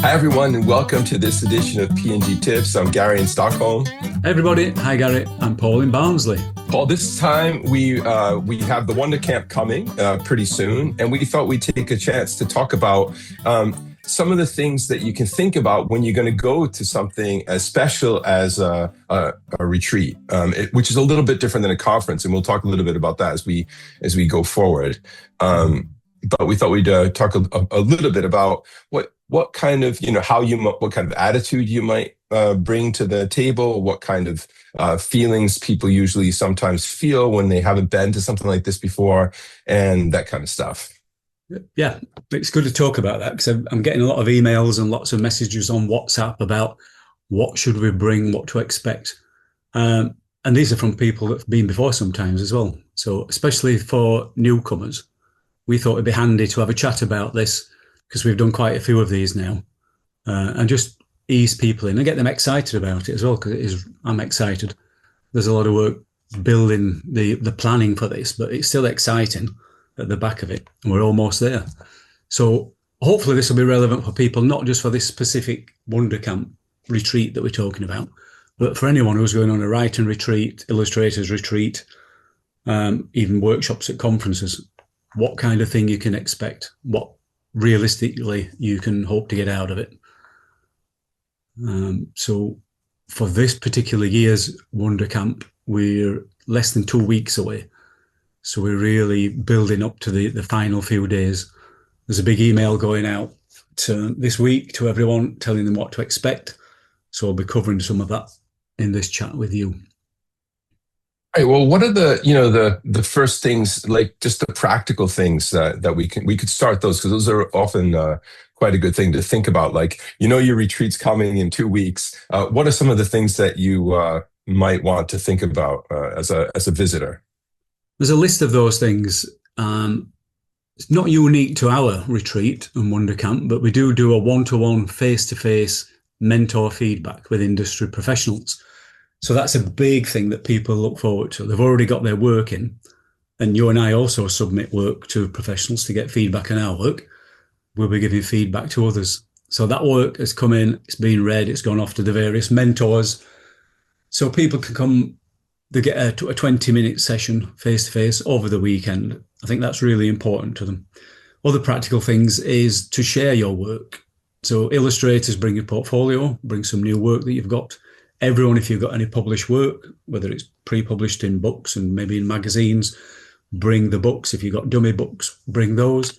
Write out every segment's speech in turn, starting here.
Hi, everyone, and welcome to this edition of PGTips. I'm Gary in Stockholm. Hey, everybody. Hi, Gary. I'm Paul in Barnsley. Paul, this time we have the Wondercamp coming pretty soon, and we thought we'd take a chance to talk about some of the things that you can think about when you're going to go to something as special as a retreat, which is a little bit different than a conference, and we'll talk a little bit about that as we go forward. But we thought we'd talk a little bit about what kind of, what kind of attitude you might bring to the table, what kind of feelings people usually sometimes feel when they haven't been to something like this before, and that kind of stuff. Yeah, it's good to talk about that because I'm getting a lot of emails and lots of messages on WhatsApp about what should we bring, what to expect. And these are from people that have been before sometimes as well. So especially for newcomers, we thought it'd be handy to have a chat about this because we've done quite a few of these now, and just ease people in and get them excited about it as well, because I'm excited. There's a lot of work building the planning for this, but it's still exciting at the back of it, and we're almost there. So hopefully this will be relevant for people, not just for this specific Wondercamp retreat that we're talking about, but for anyone who's going on a writing retreat, illustrators retreat, even workshops at conferences. What kind of thing you can expect, what realistically you can hope to get out of it. So for this particular year's Wondercamp, we're less than 2 weeks away. So we're really building up to the final few days. There's a big email going out this week to everyone, telling them what to expect. So I'll be covering some of that in this chat with you. All right, well, what are the first things, like just the practical things that we could start those, because those are often quite a good thing to think about. Like, your retreat's coming in 2 weeks. What are some of the things that you might want to think about as a visitor? There's a list of those things. It's not unique to our retreat and Wondercamp, but we do a one-to-one, face-to-face mentor feedback with industry professionals. So that's a big thing that people look forward to. They've already got their work in, and you and I also submit work to professionals to get feedback on our work. We'll be giving feedback to others. So that work has come in, it's been read, it's gone off to the various mentors. So people can come, they get a 20-minute session face-to-face over the weekend. I think that's really important to them. Other practical things is to share your work. So illustrators, bring your portfolio, bring some new work that you've got. Everyone, if you've got any published work, whether it's pre-published in books and maybe in magazines, bring the books. If you've got dummy books, bring those.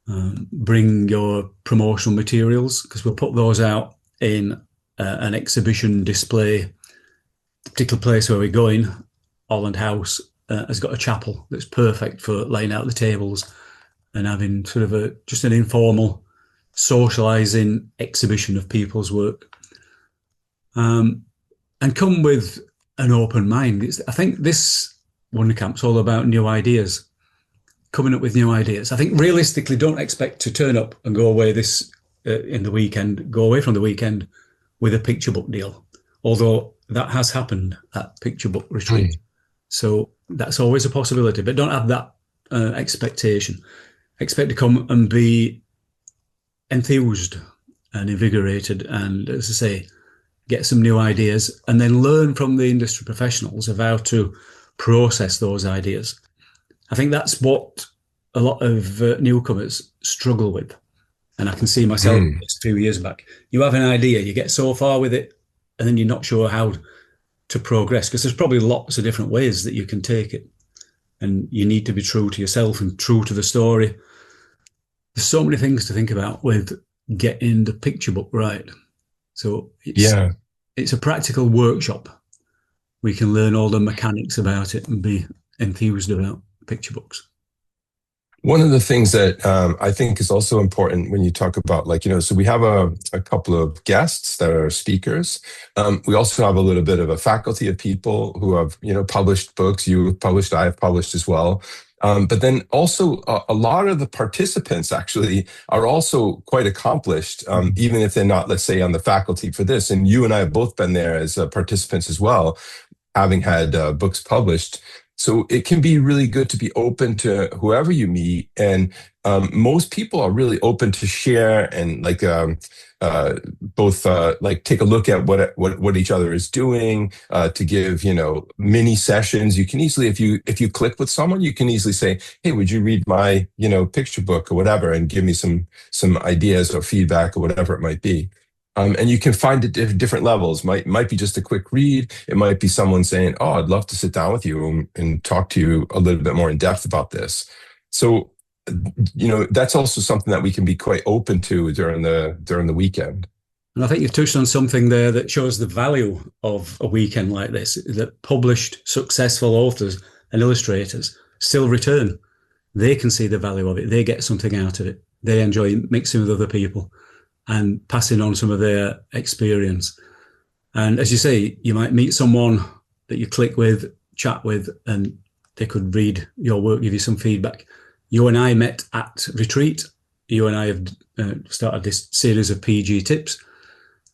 Bring your promotional materials, because we'll put those out in an exhibition display. The particular place where we're going, Holland House, has got a chapel that's perfect for laying out the tables and having sort of just an informal socialising exhibition of people's work. And come with an open mind. I think this Wondercamp's all about new ideas, coming up with new ideas. I think realistically, don't expect to turn up and go away go away from the weekend with a picture book deal, although that has happened at picture book retreat. So that's always a possibility, but don't have that expectation. Expect to come and be enthused and invigorated, and as I say, get some new ideas, and then learn from the industry professionals of how to process those ideas. I think that's what a lot of newcomers struggle with. And I can see myself a few years back. You have an idea, you get so far with it, and then you're not sure how to progress, because there's probably lots of different ways that you can take it. And you need to be true to yourself and true to the story. There's so many things to think about with getting the picture book right. So it's a practical workshop. We can learn all the mechanics about it and be enthused about picture books. One of the things that I think is also important when you talk about, so we have a couple of guests that are speakers. We also have a little bit of a faculty of people who have, published books. You have published, I have published as well. But then also a lot of the participants actually are also quite accomplished, even if they're not, let's say, on the faculty for this. And you and I have both been there as participants as well, having had books published. So it can be really good to be open to whoever you meet. And most people are really open to share and like both like take a look at what each other is doing, to give, mini sessions. You can easily, if you click with someone, you can easily say, hey, would you read my, picture book or whatever, and give me some ideas or feedback or whatever it might be. And you can find it at different levels. Might be just a quick read. It might be someone saying, "Oh, I'd love to sit down with you and talk to you a little bit more in depth about this." So, that's also something that we can be quite open to during the weekend. And I think you've touched on something there that shows the value of a weekend like this, that published, successful authors and illustrators still return. They can see the value of it. They get something out of it. They enjoy mixing with other people and passing on some of their experience. And as you say, you might meet someone that you click with, chat with, and they could read your work, give you some feedback. You and I met at Retreat. You and I have started this series of PGTips,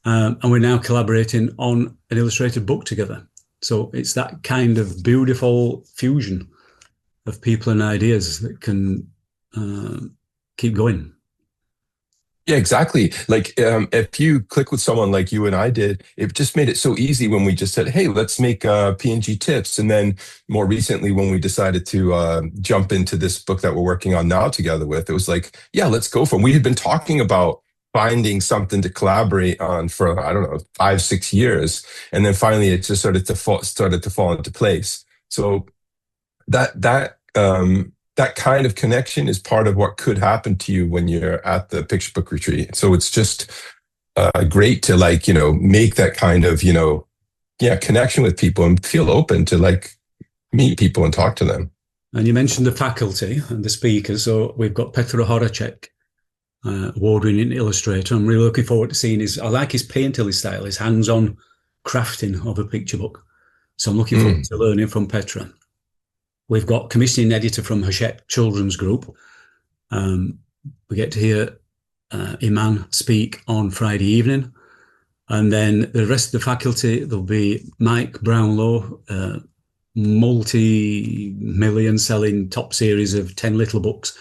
and we're now collaborating on an illustrated book together. So it's that kind of beautiful fusion of people and ideas that can keep going. Yeah, exactly. Like if you click with someone like you and I did, it just made it so easy when we just said, hey, let's make PGTips. And then more recently, when we decided to jump into this book that we're working on now together with, it was like, yeah, let's go for it. We had been talking about finding something to collaborate on for, I don't know, 5-6 years. And then finally it just started to fall into place. So that kind of connection is part of what could happen to you when you're at the picture book retreat. So it's just great to make that kind of, connection with people and feel open to meet people and talk to them. And you mentioned the faculty and the speakers. So we've got Petr Horacek, award-winning illustrator. I'm really looking forward to seeing I like his painterly style, his hands-on crafting of a picture book. So I'm looking forward to learning from Petra. We've got commissioning editor from Hachette Children's Group. We get to hear Iman speak on Friday evening. And then the rest of the faculty, there'll be Mike Brownlow, multi-million selling top series of 10 little books.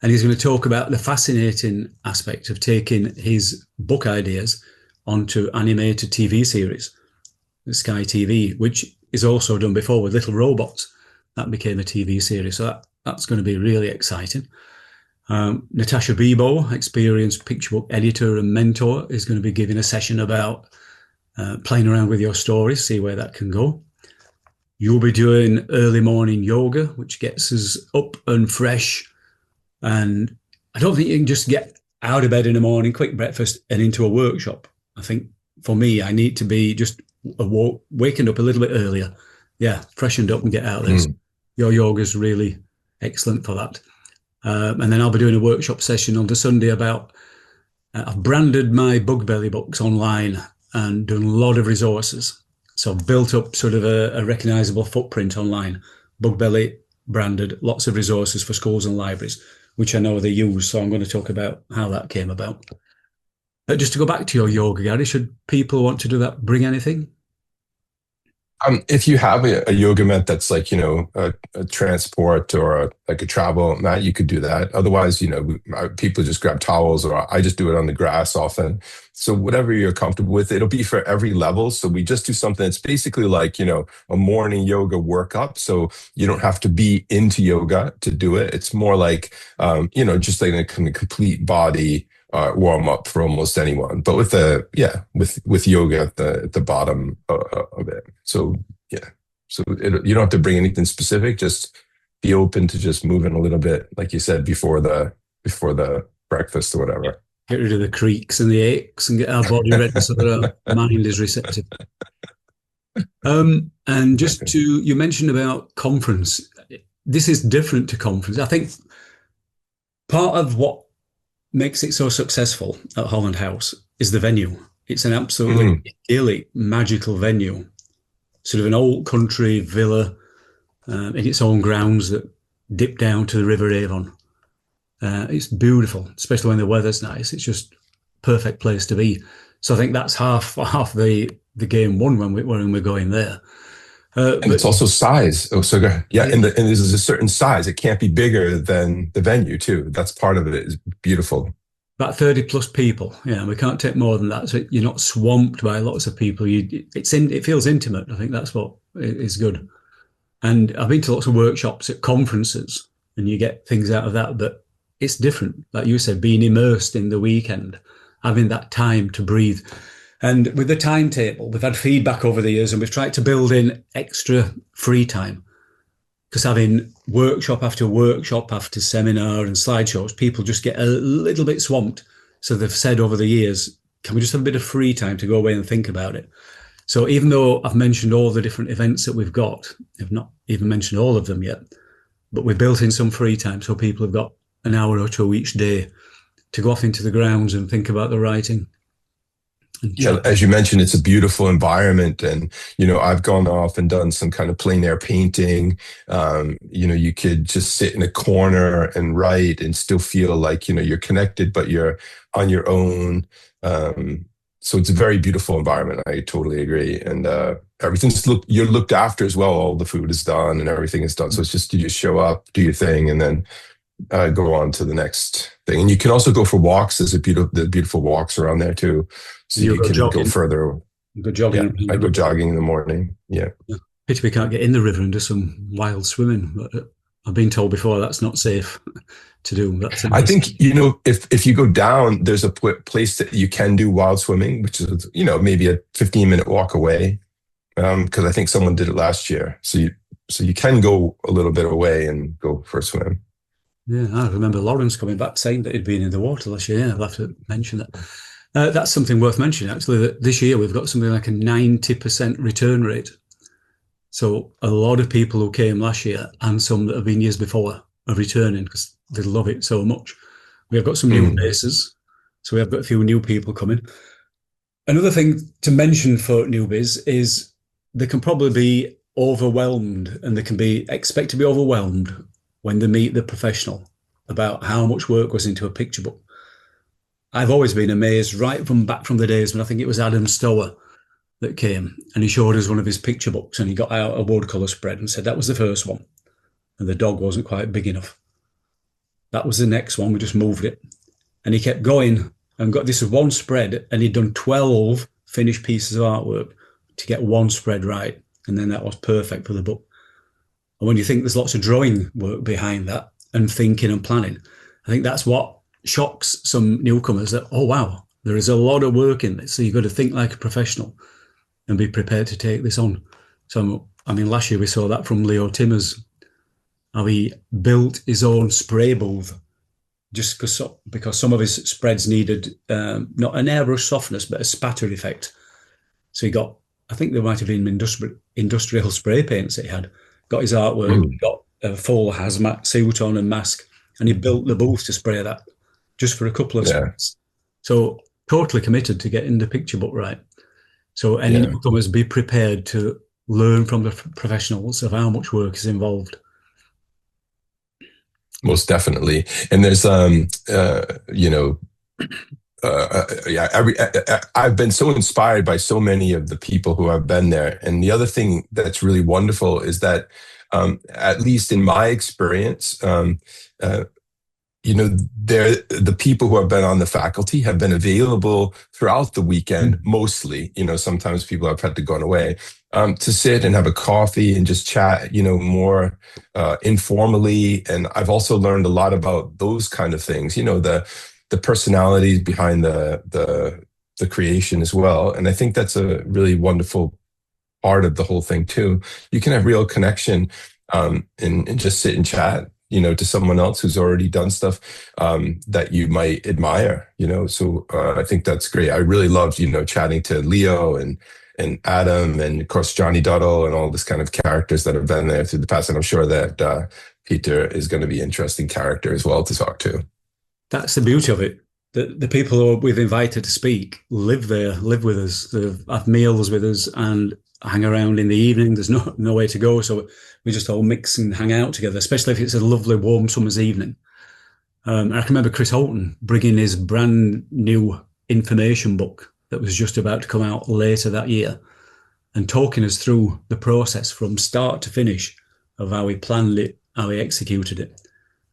And he's going to talk about the fascinating aspect of taking his book ideas onto animated TV series, Sky TV, which is also done before with Little Robots. That became a TV series. So that's going to be really exciting. Natasha Bebo, experienced picture book editor and mentor, is going to be giving a session about playing around with your stories, see where that can go. You'll be doing early morning yoga, which gets us up and fresh. And I don't think you can just get out of bed in the morning, quick breakfast, and into a workshop. I think for me, I need to be just waking up a little bit earlier. Yeah, freshened up and get out there. Your yoga is really excellent for that. And then I'll be doing a workshop session on the Sunday about, I've branded my Bug Belly books online and done a lot of resources. So I've built up sort of a recognizable footprint online. Bug Belly branded, lots of resources for schools and libraries, which I know they use. So I'm going to talk about how that came about. Just to go back to your yoga, Gary, should people want to do that, bring anything? If you have a yoga mat that's a transport or a travel mat, you could do that. Otherwise, people just grab towels, or I just do it on the grass often. So whatever you're comfortable with, it'll be for every level. So we just do something that's basically a morning yoga workup. So you don't have to be into yoga to do it. It's more like, just like a kind of complete body warm up for almost anyone, but with yoga at the bottom of it. So you don't have to bring anything specific. Just be open to just moving a little bit, like you said, before the breakfast or whatever. Get rid of the creaks and the aches and get our body ready so that our mind is receptive. And just you mentioned about conference. This is different to conference. I think part of what makes it so successful at Holland House is the venue. It's an absolutely idyllic, magical venue, sort of an old country villa in its own grounds that dip down to the River Avon. It's beautiful, especially when the weather's nice. It's just perfect place to be. So I think that's half the game won when we're going there. And it's also size. Oh, so yeah, and there's a certain size. It can't be bigger than the venue too. That's part of it. It's beautiful. About 30 plus people. Yeah, we can't take more than that. So you're not swamped by lots of people. It feels intimate. I think that's what is good. And I've been to lots of workshops at conferences, and you get things out of that, but it's different. Like you said, being immersed in the weekend, having that time to breathe. And with the timetable, we've had feedback over the years, and we've tried to build in extra free time, because having workshop after seminar and slideshows, people just get a little bit swamped. So they've said over the years, can we just have a bit of free time to go away and think about it? So even though I've mentioned all the different events that we've got, I've not even mentioned all of them yet, but we've built in some free time so people have got an hour or two each day to go off into the grounds and think about the writing. Yeah, as you mentioned, it's a beautiful environment, and I've gone off and done some kind of plein air painting. You could just sit in a corner and write and still feel like you're connected, but you're on your own. So it's a very beautiful environment. I totally agree, and you're looked after as well. All the food is done and everything is done. So it's just you just show up, do your thing, and then go on to the next thing. And you can also go for walks. There's the beautiful walks around there too. So you can go further. Go jogging. Yeah, I go jogging in the morning. Yeah. Pity we can't get in the river and do some wild swimming. But I've been told before that's not safe to do. I think, if you go down, there's a place that you can do wild swimming, which is, maybe a 15-minute walk away. Because I think someone did it last year. So you can go a little bit away and go for a swim. Yeah, I remember Lawrence coming back saying that he'd been in the water last year. Yeah, I'll have to mention that. That's something worth mentioning, actually, that this year we've got something like a 90% return rate. So a lot of people who came last year and some that have been years before are returning because they love it so much. We have got some new faces, so we have got a few new people coming. Another thing to mention for newbies is they can probably be overwhelmed, and they can expect to be overwhelmed when they meet the professional about how much work goes into a picture book. I've always been amazed right back from the days when I think it was Adam Stower that came, and he showed us one of his picture books, and he got out a watercolour spread and said that was the first one, and the dog wasn't quite big enough. That was the next one, we just moved it. And he kept going and got this one spread, and he'd done 12 finished pieces of artwork to get one spread right, and then that was perfect for the book. And when you think there's lots of drawing work behind that and thinking and planning, I think that's what shocks some newcomers, that, oh, wow, there is a lot of work in this. So you've got to think like a professional and be prepared to take this on. So, last year we saw that from Leo Timmers, how he built his own spray booth just because some of his spreads needed not an airbrush softness, but a spatter effect. So he got, I think there might have been industrial spray paints that he had, got his artwork, got a full hazmat suit on and mask, and he built the booth to spray that just for a couple of spreads. So totally committed to getting the picture book right. So any newcomers, be prepared to learn from the professionals of how much work is involved. Most definitely. And there's, I've been so inspired by so many of the people who have been there. And the other thing that's really wonderful is that, at least in my experience, the people who have been on the faculty have been available throughout the weekend, mostly. Sometimes people have had to go away to sit and have a coffee and just chat, more informally. And I've also learned a lot about those kind of things, the personalities behind the creation as well. And I think that's a really wonderful part of the whole thing too. You can have real connection and just sit and chat, to someone else who's already done stuff that you might admire, So I think that's great. I really loved, chatting to Leo and Adam and of course Johnny Duddle and all this kind of characters that have been there through the past. And I'm sure that Peter is going to be an interesting character as well to talk to. That's the beauty of it. The people who we've invited to speak live there, live with us, they have meals with us and hang around in the evening. There's no way to go. So we just all mix and hang out together, especially if it's a lovely warm summer's evening. I can remember Chris Holton bringing his brand new information book that was just about to come out later that year. and talking us through the process from start to finish of how he planned it, how he executed it.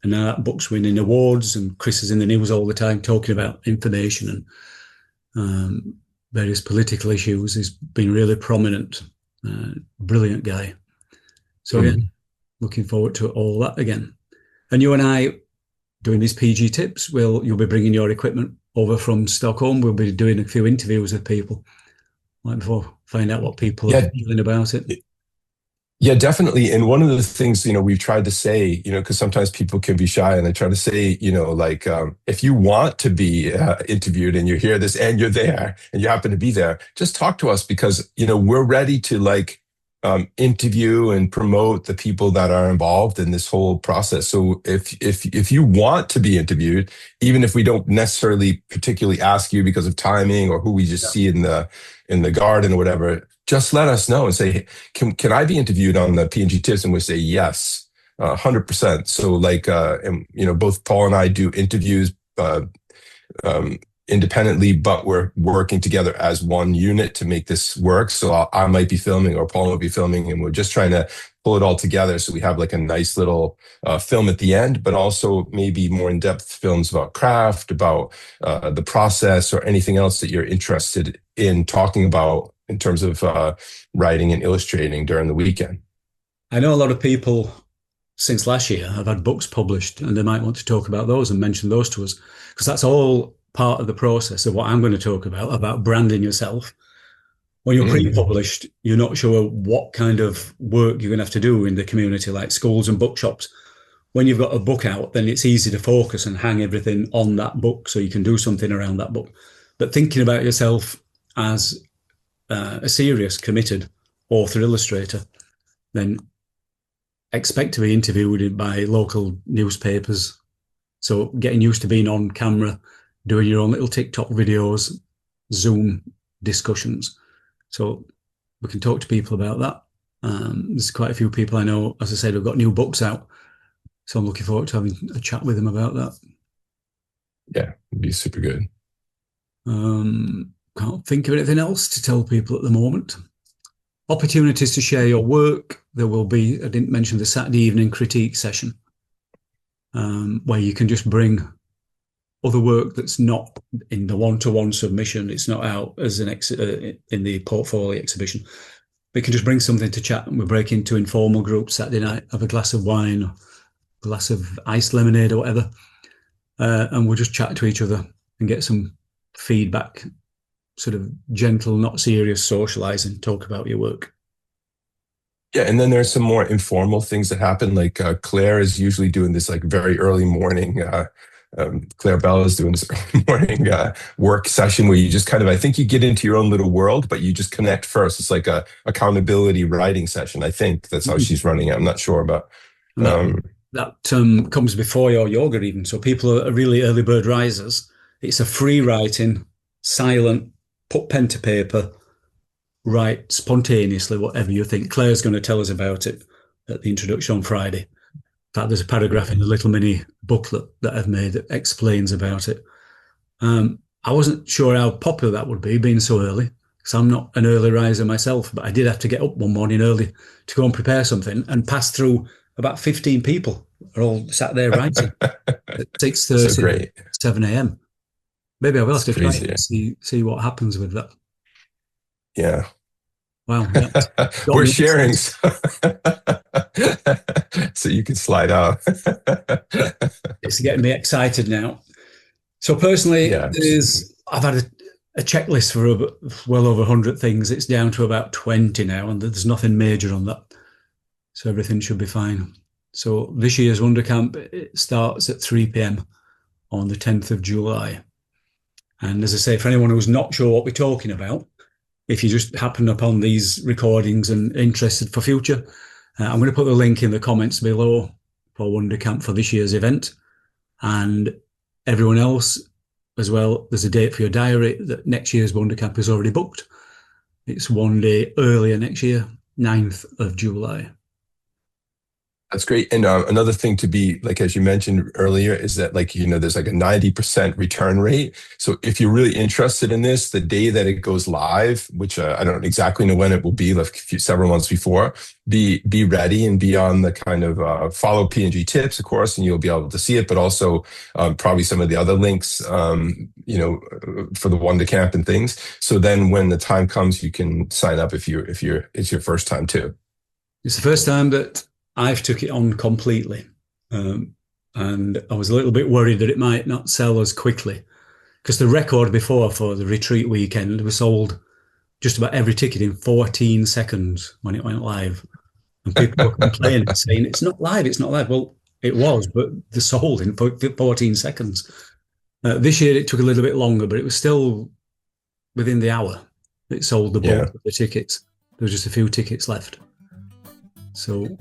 And now that book's winning awards, and Chris is in the news all the time talking about information and various political issues. He's been really prominent, brilliant guy. So yeah, looking forward to all that again. And you and I doing these PGTips, you'll be bringing your equipment over from Stockholm. We'll be doing a few interviews with people right before, find out what people are feeling about it. Yeah, definitely. And one of the things, we've tried to say, because sometimes people can be shy, and I try to say, like, if you want to be interviewed and you hear this and you're there and you happen to be there, just talk to us, because, we're ready to interview and promote the people that are involved in this whole process. So if you want to be interviewed, even if we don't necessarily particularly ask you because of timing or who we just see in the garden or whatever, just let us know and say, hey, can I be interviewed on the PGTips? And we say yes, 100%. So and both Paul and I do interviews independently, but we're working together as one unit to make this work. So I might be filming, or Paul will be filming, and we're just trying to pull it all together so we have a nice little film at the end, but also maybe more in-depth films about craft, about the process, or anything else that you're interested in talking about in terms of writing and illustrating during the weekend. I know a lot of people since last year have had books published, and they might want to talk about those and mention those to us, because that's all part of the process of what I'm going to talk about branding yourself. When you're pre-published, you're not sure what kind of work you're going to have to do in the community, like schools and bookshops. When you've got a book out, then it's easy to focus and hang everything on that book so you can do something around that book. But thinking about yourself as a serious, committed author illustrator, then expect to be interviewed by local newspapers. So getting used to being on camera, doing your own little TikTok videos, Zoom discussions. So we can talk to people about that. There's quite a few people I know, as I said, who've got new books out. So I'm looking forward to having a chat with them about that. Yeah, it'd be super good. Can't think of anything else to tell people at the moment. Opportunities to share your work. There will be, I didn't mention the Saturday evening critique session, where you can just bring other work that's not in the one-to-one submission. It's not out as an in the portfolio exhibition. We can just bring something to chat, and we break into informal groups Saturday night, have a glass of wine, or a glass of iced lemonade or whatever, and we'll just chat to each other and get some feedback, sort of gentle, not serious socializing, talk about your work. Yeah, and then there's some more informal things that happen. Like Claire is usually doing this very early morning. Claire Bell is doing this early morning work session where you just I think you get into your own little world, but you just connect first. It's like a accountability writing session. I think that's how she's running it. I'm not sure, but that comes before your yoga even. So people are really early bird risers. It's a free writing, silent, put pen to paper, write spontaneously whatever you think. Claire's going to tell us about it at the introduction on Friday. In fact, there's a paragraph in the little mini booklet that I've made that explains about it. I wasn't sure how popular that would be, being so early, because I'm not an early riser myself, but I did have to get up one morning early to go and prepare something, and pass through about 15 people are all sat there writing at 6:30, 7 a.m. Maybe I will have to try it and see what happens with that. Yeah. Wow. Yeah. We're sharing so you can slide out. It's getting me excited now. So personally, I've had a checklist for well over 100 things. It's down to about 20 now, and there's nothing major on that. So everything should be fine. So this year's Wondercamp, it starts at 3 p.m. on the 10th of July. And as I say, for anyone who's not sure what we're talking about, if you just happen upon these recordings and interested for future, I'm going to put the link in the comments below for Wondercamp for this year's event. And everyone else as well, there's a date for your diary that next year's Wondercamp is already booked. It's one day earlier next year, 9th of July. That's great. And another thing to be like, as you mentioned earlier, is that like, there's like a 90% return rate. So if you're really interested in this, the day that it goes live, which I don't exactly know when it will be, like several months before, be ready and be on the kind of follow PGTips, of course, and you'll be able to see it, but also probably some of the other links, for the Wondercamp and things. So then when the time comes, you can sign up if it's your first time too. It's the first time that I've took it on completely, and I was a little bit worried that it might not sell as quickly, because the record before for the retreat weekend was sold just about every ticket in 14 seconds when it went live, and people were complaining, saying it's not live, it's not live. Well, it was, but they sold in 14 seconds. This year it took a little bit longer, but it was still within the hour. It sold the bulk of the tickets. There was just a few tickets left. So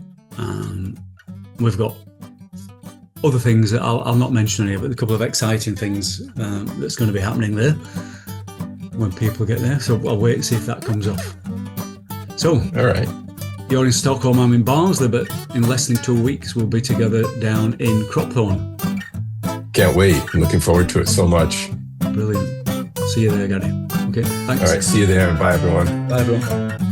we've got other things that I'll not mention here, but a couple of exciting things that's going to be happening there when people get there. So I'll wait and see if that comes off. So, all right. You're in Stockholm, I'm in Barnsley, but in less than 2 weeks, we'll be together down in Cropthorne. Can't wait. I'm looking forward to it so much. Brilliant. See you there, Gary. Okay, thanks. All right, see you there. Bye, everyone. Bye, everyone.